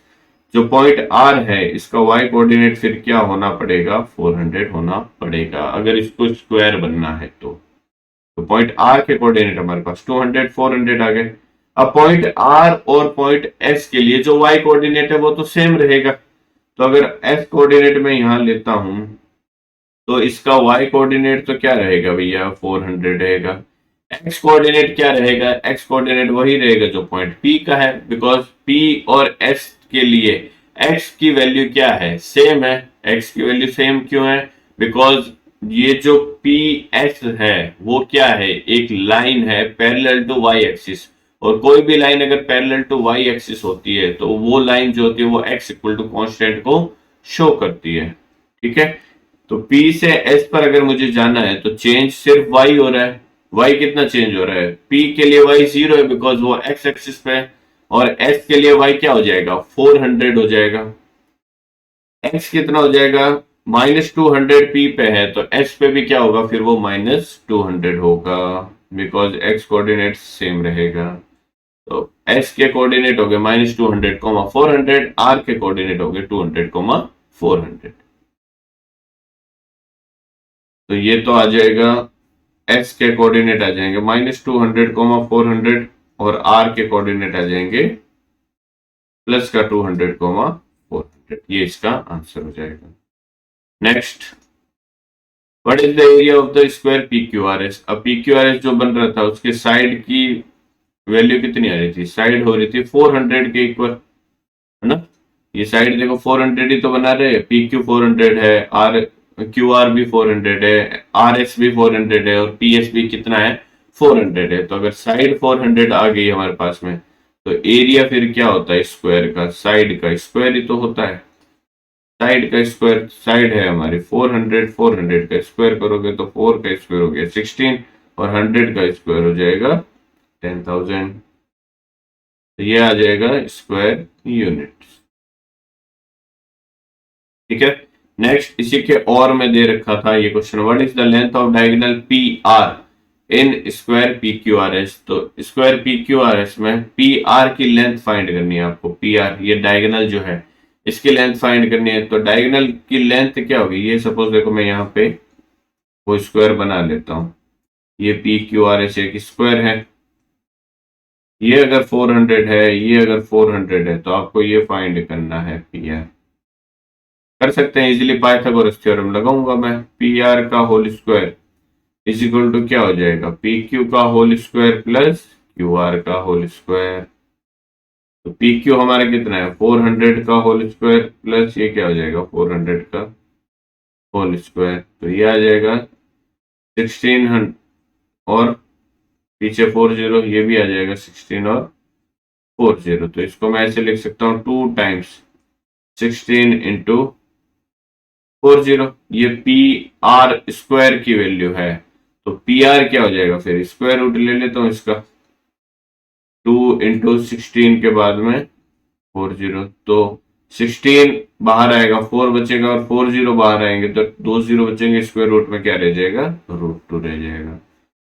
जो पॉइंट आर है इसका वाई कोऑर्डिनेट फिर क्या होना पड़ेगा, 400 होना पड़ेगा अगर इसको स्क्वायर बनना है तो पॉइंट आर के कोऑर्डिनेट हमारे पास 200, 400 आ गए। अब पॉइंट आर और पॉइंट एस के लिए जो वाई कोऑर्डिनेट है वो तो सेम रहेगा। तो अगर एस कोऑर्डिनेट में यहां लेता हूं तो इसका वाई कोऑर्डिनेट तो क्या रहेगा भैया, 400 रहेगा। एक्स कोऑर्डिनेट क्या रहेगा, एक्स कोऑर्डिनेट वही रहेगा जो पॉइंट पी का है, बिकॉज पी और एस के लिए एक्स की वैल्यू क्या है, सेम है। एक्स की वैल्यू सेम क्यों है, बिकॉज ये जो पी एस है वो क्या है, एक लाइन है पैरेलल टू वाई एक्सिस। और कोई भी लाइन अगर पैरेलल टू वाई एक्सिस होती है तो वो लाइन जो होती है वो x इक्वल टू कॉन्स्टेंट को शो करती है, ठीक है। तो P से S पर अगर मुझे जाना है तो चेंज सिर्फ y हो रहा है। y कितना चेंज हो रहा है, P के लिए y 0 है बिकॉज वो x एक्सिस पे है, और S के लिए y क्या हो जाएगा, 400 हो जाएगा। x कितना हो जाएगा, -200 P पे है तो S पे भी क्या होगा, फिर वो -200 होगा बिकॉज x कोऑर्डिनेट सेम रहेगा। तो s के कोऑर्डिनेट हो गए -200, 400, r के कोऑर्डिनेट हो गए 200, 400। तो ये तो आ जाएगा, s के कोऑर्डिनेट आ जाएंगे -200, 400 और r के कोऑर्डिनेट आ जाएंगे प्लस का 200, 400। ये इसका आंसर हो जाएगा। Next, what is the area of the square PQRS। अब PQRS जो बन रहा था उसके साइड की वैल्यू कितनी आ रही थी, साइड हो रही थी 400 के इक्वल, है ना। ये साइड देखो 400 ही तो बना रहे, PQ 400 है, R क्यू आर भी 400 है, आर एस भी 400 है और पी एस भी कितना है 400 है। तो अगर साइड 400 आ गई हमारे पास में तो एरिया फिर क्या होता है स्क्वायर का, साइड का स्क्वायर ही तो होता है। साइड का स्क्वायर, साइड है हमारी 400, 400 का स्क्वायर करोगे तो 4 का स्क्वायर हो गया 16 और 100 का स्क्वायर हो जाएगा 10,000। तो ये आ जाएगा स्क्वायर यूनिट। ठीक है, नेक्स्ट इसी के और में दे रखा था ये question, what is the length of diagonal P R in square P Q R S. तो square P Q R S में पी आर की लेंथ फाइंड करनी है आपको। पी आर ये डायगोनल जो है इसकी लेंथ फाइंड करनी है। तो डायगोनल की लेंथ क्या होगी, ये सपोज देखो मैं यहाँ पे वो स्क्वायर बना लेता हूँ, ये पी क्यू आर एस एक स्क्वायर है, ये अगर 400 है, ये अगर 400 है, तो आपको ये फाइंड करना है पी आर। कर सकते हैं इजीली, पाइथागोरस थ्योरम लगाऊंगा मैं। पी आर का whole square is equal to क्या हो जाएगा, पी क्यू का whole square plus Q R का होल स्क्वायर। तो पी क्यू हमारा कितना है 400 का होल स्क्वायर प्लस ये क्या हो जाएगा 400 का होल स्क्वायर। तो ये आ जाएगा 1600 और पीछे 40, ये भी आ जाएगा 16 और 40। तो इसको मैं ऐसे लिख सकता हूँ 2 टाइम्स 16 इंटू 40। ये पी आर स्क्वायर की वैल्यू है। तो पी आर क्या हो जाएगा, फिर स्क्वायर रूट ले लेता हूँ इसका, 2 इंटू 16 के बाद में 40। तो 16 बाहर आएगा, 4 बचेगा और 40 बाहर आएंगे तो 2 0 बचेंगे, स्क्वायर रूट में क्या रह जाएगा √2 रह जाएगा।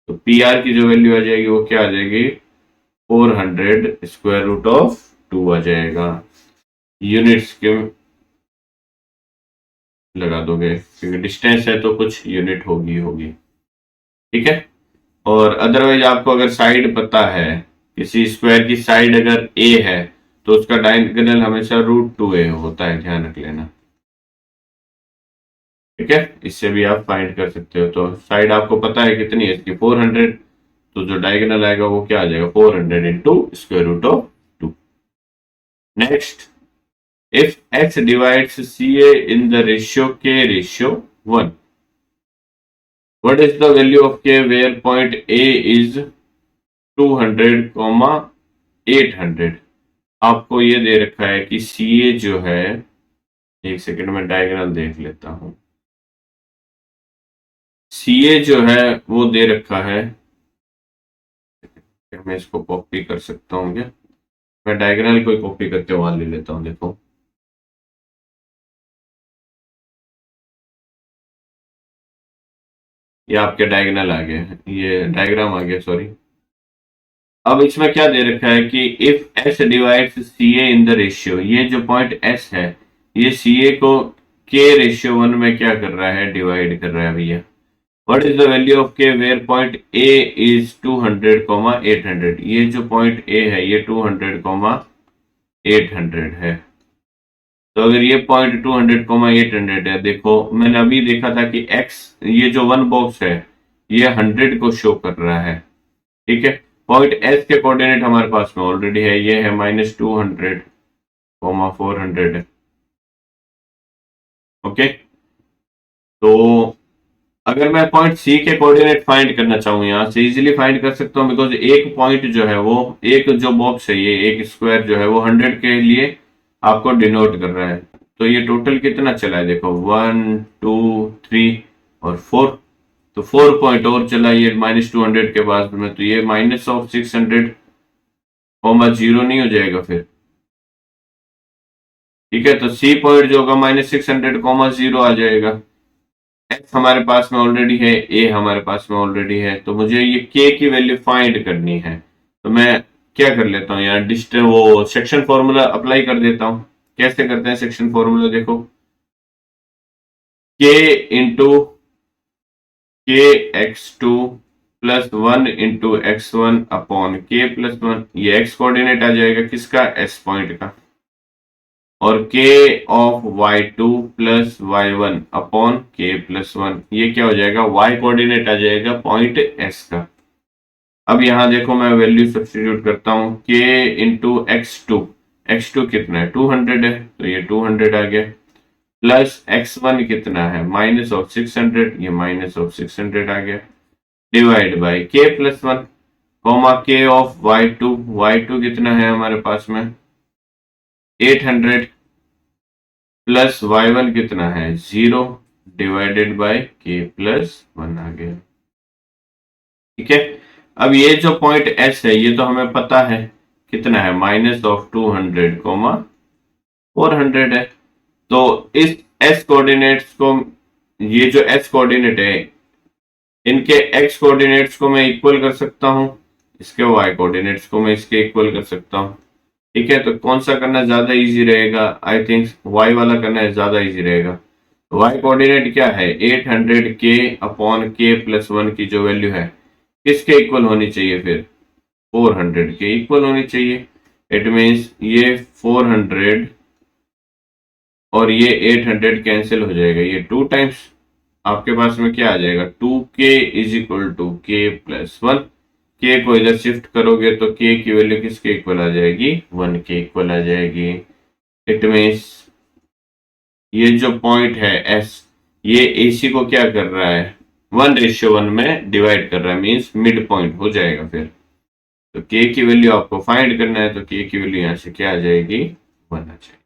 तो पी आर की जो वैल्यू आ जाएगी वो क्या आ जाएगी 400 स्क्वायर रूट ऑफ 2 आ जाएगा। यूनिट्स के लगा दोगे क्योंकि डिस्टेंस है तो कुछ यूनिट होगी होगी। ठीक है, और अदरवाइज आपको अगर साइड पता है, किसी स्क्वायर की साइड अगर ए है तो उसका डायगोनल हमेशा √2a होता है, ध्यान रख लेना। ठीक है, इससे भी आप फाइंड कर सकते हो। तो साइड आपको पता है कितनी है इसकी 400, तो जो डायगोनल आएगा वो क्या आ जाएगा 400 into square root of 2। Next, if x divides CA in the ratio k ratio 1, what is the value of k where point A is 200, 800। आपको ये दे रखा है कि CA जो है, एक सेकंड में डायग्राम देख लेता हूं। CA जो है वो दे रखा है, मैं इसको कॉपी कर सकता हूँ क्या, मैं डायग्राम को कॉपी करके वहां ले लेता हूँ। देखो ये आपके डायगोनल आ गए, ये डायग्राम आ गया सॉरी। अब इसमें क्या दे रखा है कि if s divides CA in the ratio, ये जो पॉइंट s है ये CA को k रेशियो 1 में क्या कर रहा है डिवाइड कर रहा है भैया। What is the value of k where point A is 200, 800। ये जो पॉइंट A है ये 200, 800 है। तो अगर ये पॉइंट 200, 800 है, देखो मैंने अभी देखा था कि x ये जो 1 बॉक्स है ये 100 को शो कर रहा है। ठीक है, पॉइंट s के कोऑर्डिनेट हमारे पास में ऑलरेडी है, ये है -200, 400। ओके, तो अगर मैं पॉइंट C के कोऑर्डिनेट फाइंड करना चाहूँ यहाँ से इजीली फाइंड कर सकता हूँ, बिकॉज एक पॉइंट जो है वो, एक जो बॉक्स है ये एक स्क्वायर जो है वो 100 के लिए आपको डिनोट कर रहा है। तो ये टोटल कितना चला है देखो 1 2 3 और 4, तो 4 पॉइंट और चला ये -200 के बाद में, तो ये -600, 0 नहीं हो जाएगा फिर। ठीक है, तो C पॉइंट जो होगा -600, 0 आ जाएगा। x हमारे पास में ऑलरेडी है, a हमारे पास में ऑलरेडी है, तो मुझे ये k की वैल्यू फाइंड करनी है। तो मैं क्या कर लेता हूँ यहाँ डिस्टेंस वो सेक्शन फॉर्मूला अप्लाई कर देता हूँ। कैसे करते हैं सेक्शन फॉर्मूला, देखो k into k x2 plus 1 into x1 upon k plus 1, ये x कोऑर्डिनेट आ जाएगा किसका s पॉइंट का, और k of y2 plus y1 upon k plus 1, ये क्या हो जाएगा y कोऑर्डिनेट आ जाएगा पॉइंट s का। अब यहां देखो मैं वैल्यू सब्स्टिट्यूट करता हूं, k इंटू x2 कितना है 200 है, तो ये 200 आ गया। प्लस x1 कितना है माइनस ऑफ 600, ये माइनस ऑफ 600 आ गया, divide by k+1 comma k of y2, y2 कितना है हमारे पास में 800 प्लस y1 कितना है 0 डिवाइडेड बाय k+1 आ गया। ठीक है, अब ये जो पॉइंट S है ये तो हमें पता है कितना है माइनस ऑफ 200 कोमा 400 है। तो इस S कोऑर्डिनेट्स को, ये जो S कोऑर्डिनेट है इनके x कोऑर्डिनेट्स को मैं इक्वल कर सकता हूं, इसके y कोऑर्डिनेट्स को मैं इसके इक्वल कर सकता हूं। ठीक है, तो कौन सा करना ज्यादा इजी रहेगा, आई थिंक y वाला करना ज्यादा इजी रहेगा। y कोऑर्डिनेट क्या है 800k अपॉन k+1 की जो वैल्यू है किसके इक्वल होनी चाहिए, फिर 400 के इक्वल होनी चाहिए। इट मीन्स ये 400 और ये 800 कैंसिल हो जाएगा, ये 2 टाइम्स आपके पास में क्या आ जाएगा 2k is equal to k+1। k को इधर शिफ्ट करोगे तो k की वैल्यू किसके इक्वल आ जाएगी 1 के इक्वल आ जाएगी। इट मीन्स ये जो पॉइंट है S ये AC को क्या कर रहा है 1:1 में डिवाइड कर रहा है, मीन्स मिड पॉइंट हो जाएगा। फिर तो k की वैल्यू आपको फाइंड करना है, तो k की वैल्यू यहां से क्या आ जाएगी 1 आ जाएगी।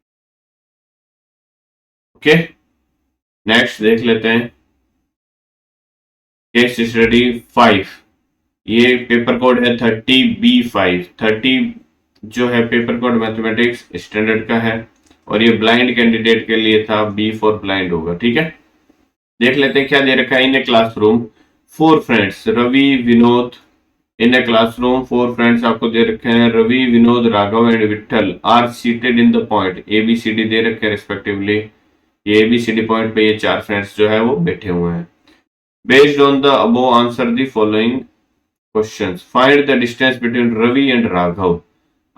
ओके, नेक्स्ट देख लेते हैं केस स्टडी 5। ये पेपर कोड है 30B5। 30 जो है पेपर कोड मैथमेटिक्स स्टैंडर्ड का है और ये ब्लाइंड कैंडिडेट के लिए था, B फॉर ब्लाइंड होगा। ठीक है, देख लेते हैं क्या दे रखा है। In a classroom 4 friends Ravi Vinod, in a classroom 4 friends आपको दे रखे हैं, Ravi Vinod Raghav and Vithal are seated in the point ABCD दे रखे हैं रिस्पेक्टिवली। ये ABCD पॉइंट पे ये 4 फ्रेंड्स जो है वो बैठे हुए हैं। Based on the above answer the following questions, find the distance between Ravi and Raghav.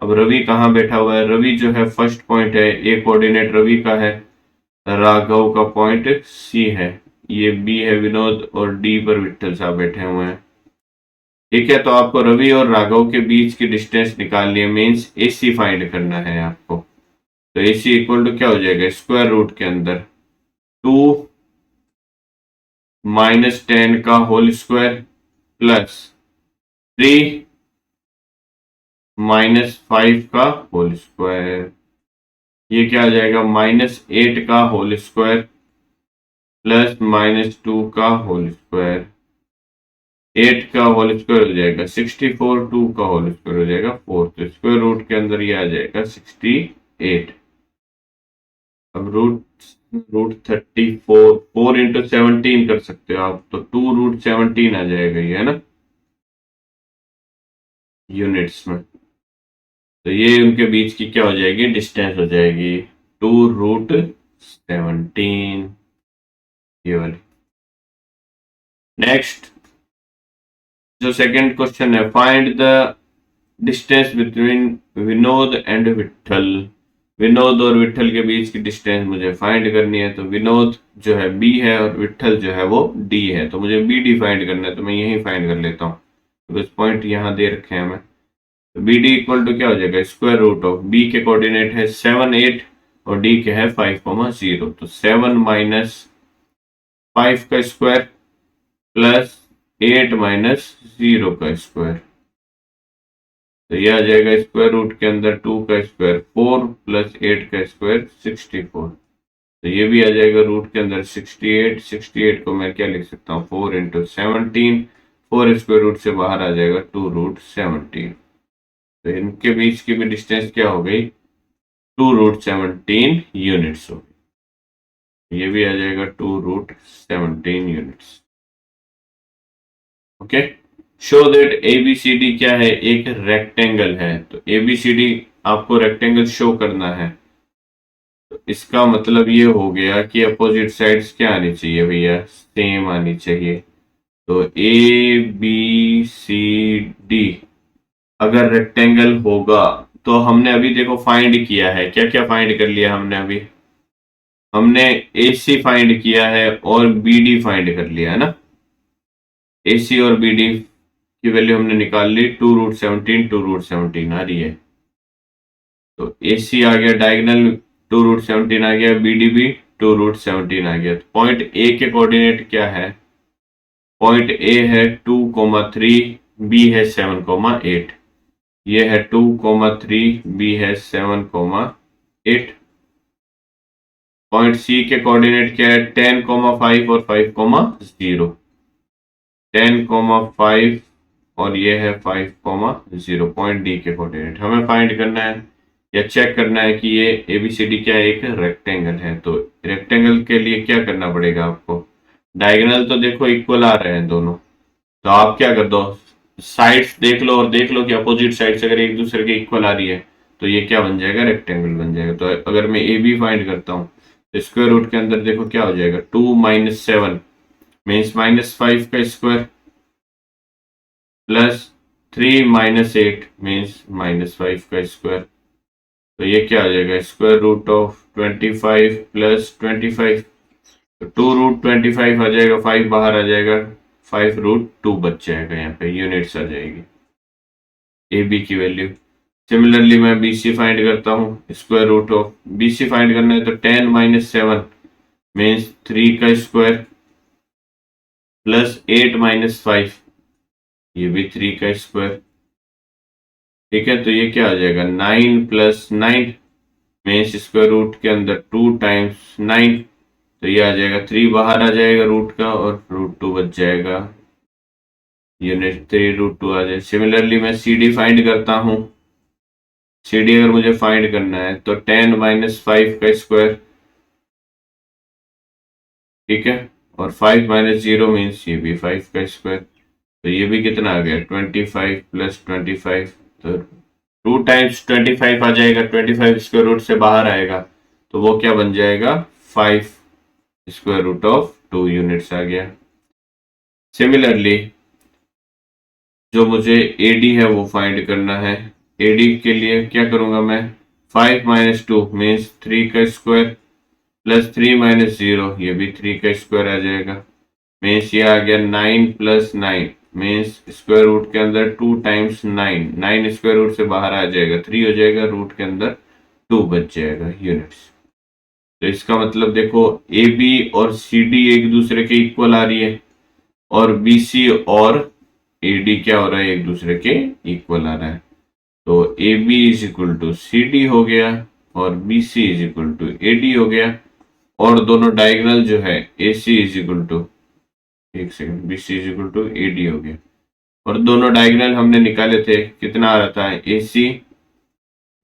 अब रवि कहाँ बैठा हुआ है, रवि जो है फर्स्ट पॉइंट है, ए कोऑर्डिनेट रवि का है, राघव का पॉइंट C है, ये B है विनोद और D पर विठल साहब बैठे हुए हैं। ठीक है, तो आपको रवि और राघव के बीच की डिस्टेंस निकालनी है, मीन्स AC फाइंड करना है आपको। तो AC इक्वल टू क्या हो जाएगा स्क्वायर रूट के अंदर 2 - 10 का होल स्क्वायर प्लस 3 - 5 का होल स्क्वायर, ये क्या आ जाएगा -8 का होल स्क्वायर प्लस -2 का होल स्क्वायर। 8 का होल स्क्वायर हो जाएगा 64, 2 का होल स्क्वायर हो जाएगा 4, तो स्क्वायर रूट के अंदर ये आ जाएगा 68। अब रूट 34 4 इंटू 17 कर सकते हो आप, तो 2 रूट 17 आ जाएगा ये, है ना, यूनिट्स में। तो ये उनके बीच की क्या हो जाएगी डिस्टेंस हो जाएगी 2 रूट 17, ये वाली। नेक्स्ट जो सेकंड क्वेश्चन है, find the distance between Vinod and Vithal. Vinod और विठल के बीच की डिस्टेंस मुझे फाइंड करनी है। तो विनोद जो है B है और विठल जो है वो D है, तो मुझे BD फाइंड करना है, तो मैं यही फाइंड कर लेता हूँ, तो पॉइंट यहाँ दे रखे हैं हमें। तो BD इक्वल टू क्या हो जाएगा स्क्वायर रूट ऑफ B के कोऑर्डिनेट है 7 8 और D के है 5,0, तो 7 - 5 का स्क्वायर प्लस 8 - 0 का स्क्वायर, तो यह आ जाएगा स्क्वायर रूट के अंदर 2 का स्क्वायर 4 प्लस 8 का स्क्वायर 64, तो ये भी आ जाएगा रूट के अंदर 68। 68 को मैं क्या लिख सकता हूँ 4 इंटू 17, 4 स्क्वायर रूट से बाहर आ जाएगा 2 रूट 17, तो इनके बीच की भी डिस्टेंस क्या हो गई 2 रूट 17 यूनिट्स हो गई, ये भी आ जाएगा 2 root 17 units. Okay, show that ABCD क्या है एक रेक्टेंगल है, तो ABCD आपको रेक्टेंगल शो करना है, तो इसका मतलब ये हो गया कि अपोजिट साइड्स क्या आनी चाहिए भैया सेम आनी चाहिए। तो ABCD अगर रेक्टेंगल होगा तो हमने अभी देखो फाइंड किया है, क्या क्या फाइंड कर लिया हमने अभी, हमने AC फाइंड किया है और BD फाइंड कर लिया है ना। AC और BD की वैल्यू हमने निकाल ली 2 रूट 17, 2 रूट 17 आ रही है, तो AC आ गया डायगोनल 2 रूट 17 आ गया, BD भी 2√17 आ गया। पॉइंट ए के कोऑर्डिनेट क्या है? पॉइंट ए है 2,3, बी है 7,8। ये है 2,3, बी है 7,8। पॉइंट सी के कोऑर्डिनेट क्या है? 10,5 और 5,0। 10,5 और ये है 5,0। पॉइंट डी के कोऑर्डिनेट हमें फाइंड करना है या चेक करना है कि ये एबीसीडी क्या है, एक रेक्टेंगल है। तो रेक्टेंगल के लिए क्या करना पड़ेगा आपको? डायगोनल तो देखो इक्वल आ रहे हैं दोनों, तो आप क्या कर दो, साइड्स देख लो और देख लो कि अपोजिट साइड्स अगर एक दूसरे के इक्वल आ रही है तो ये क्या बन जाएगा? रेक्टेंगल बन जाएगा। तो अगर मैं ए बी फाइंड करता हूँ तो स्क्वायर रूट के अंदर देखो क्या हो जाएगा? 2 - 7 मीन्स -5 का स्क्वायर प्लस 3 - 8 मीन्स -5 का स्क्वायर। तो ये क्या हो जाएगा? Square root of 25 plus 25। तो 2√25 आ जाएगा, 5 बाहर आ जाएगा, 5√2 बच जाएगा। यहाँ पे यूनिट्स आ जाएगी ए बी की वैल्यू। सिमिलरली मैं बी सी फाइंड करता हूँ। Square root of B C find करना है तो 10 - 7 मीन्स 3 का स्क्वायर प्लस 8 - 5, ये भी 3 का स्क्वायर। ठीक है, तो ये क्या आ जाएगा? 9 + 9 मीन्स स्क्वायर रूट के अंदर 2 टाइम्स 9, तो ये आ जाएगा 3 बाहर आ जाएगा रूट का और √2 बच जाएगा। यूनिट 3√2 आ जाए। सिमिलरली मैं सी डी फाइंड करता हूँ। सी डी अगर मुझे फाइंड करना है तो 10 - 5 का स्क्वायर, ठीक है, और 5 - 0 मीन्स ये भी 5 का स्क्वायर। तो ये भी कितना आ गया? 25 + 25, तो 2 टाइम्स 25 आ जाएगा। 25 स्क्वायर रूट से बाहर आएगा तो वो क्या बन जाएगा? 5 स्क्वायर रूट ऑफ 2 यूनिट्स आ गया। सिमिलरली जो मुझे एडी है वो फाइंड करना है। एडी के लिए क्या करूंगा मैं? 5 - 2 मीन्स 3 का स्क्वायर प्लस 3 - 0, ये भी 3 का स्क्वायर आ जाएगा। मीन्स ये आ गया 9 + 9 मीन्स स्क्वायर रूट के अंदर 2 टाइम्स 9, 9 स्क्वायर रूट से बाहर आ जाएगा, 3 हो जाएगा, रूट के अंदर 2 बच जाएगा यूनिट्स। तो इसका मतलब देखो ए बी और सी डी एक दूसरे के इक्वल आ रही है और बी सी और ए डी क्या हो रहा है? एक दूसरे के इक्वल आ रहा है। तो ए बी = सी डी हो गया और बी सी = ए डी हो गया। और दोनों डायगोनल जो है ए सी एक second, B C A D हो गया। और दोनों डायगोनल हमने निकाले थे, कितना आ रहा था? ए सी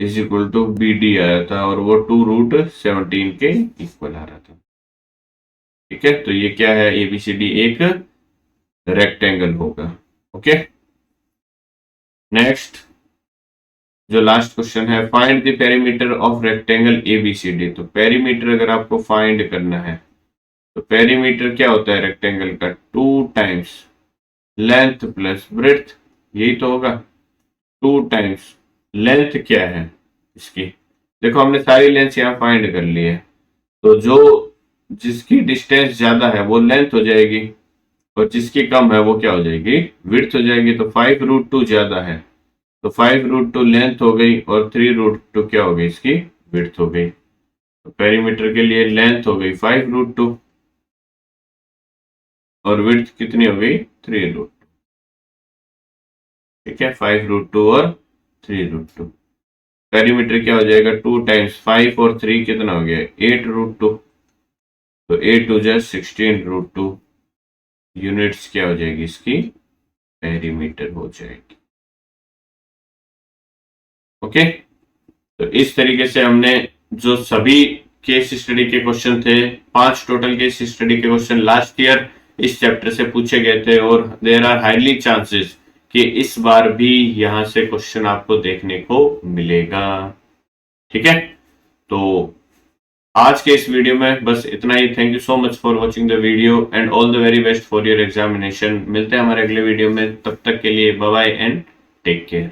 बी डी आ रहा था और वो 2√17 के इक्वल आ रहा था। ठीक है, तो ये क्या है? ए बी सी डी एक रेक्टेंगल होगा। ओके, नेक्स्ट जो लास्ट क्वेश्चन है, find the perimeter of rectangle ABCD. तो पेरीमीटर अगर आपको फाइंड करना है तो पेरीमीटर क्या होता है रेक्टेंगल का? 2 टाइम्स लेंथ प्लस ब्रेड्थ, यही तो होगा। 2 टाइम्स लेंथ क्या है इसकी? देखो हमने सारी लेंथ यहाँ फाइंड कर ली है, तो जो जिसकी डिस्टेंस ज्यादा है वो लेंथ हो जाएगी और जिसकी कम है वो क्या हो जाएगी? विड्थ हो जाएगी। तो 5√2 ज्यादा है तो 5√2 लेंथ हो गई और 3√2 क्या हो गई? इसकी विड्थ हो गई। तो पेरीमीटर के लिए लेंथ हो गई 5√2 और विड्थ कितनी हो गई? 3√2। ठीक है, 5√2 और 3√2। पेरीमीटर क्या हो जाएगा? 2 टाइम्स 5 और 3 कितना हो गया? 8√2। तो 8 2 जा 16√2 यूनिट्स क्या हो जाएगी? इसकी पेरीमीटर हो जाएगी। ओके, तो इस तरीके से हमने जो सभी केस स्टडी के क्वेश्चन थे, 5 टोटल केस स्टडी के क्वेश्चन लास्ट ईयर इस चैप्टर से पूछे गए थे और देयर आर हाईली चांसेस कि इस बार भी यहां से क्वेश्चन आपको देखने को मिलेगा। ठीक है, तो आज के इस वीडियो में बस इतना ही। Thank you so much for watching the video and all the very best for your examination. मिलते हैं हमारे अगले वीडियो में, तब तक के लिए bye bye and take care.